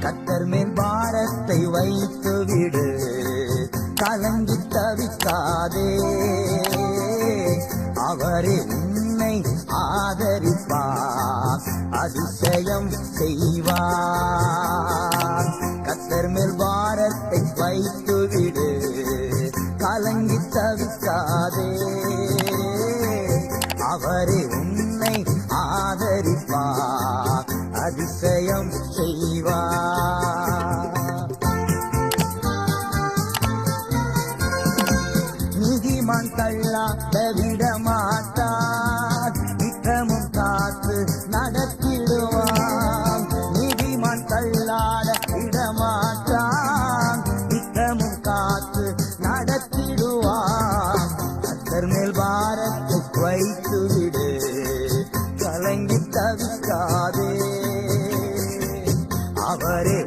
கர்த்தர் மேல் பாரத்தை வைத்து விடு, கலங்கி தவிக்காதே. அவரே உன்னை ஆதரிப்பார், அதிசயம் செய்வார். கர்த்தர் மேல் பாரத்தை வைத்து விடு, கலங்கி தவிக்காதே. அவரே உன்னை ஆதரிப்பார், அதிசயம் செய்வார். நீதிமான் தள்ளாட விடமாட்டார், நித்தமும் காத்து நடத்திடுவான். நீதிமான் தள்ளாட விடமாட்டான், நித்தமும் காத்து நடத்திடுவான். கர்த்தர் மேல் பாரத்தை வைத்து விடு, கலங்கி தவிக்காதே. அவரே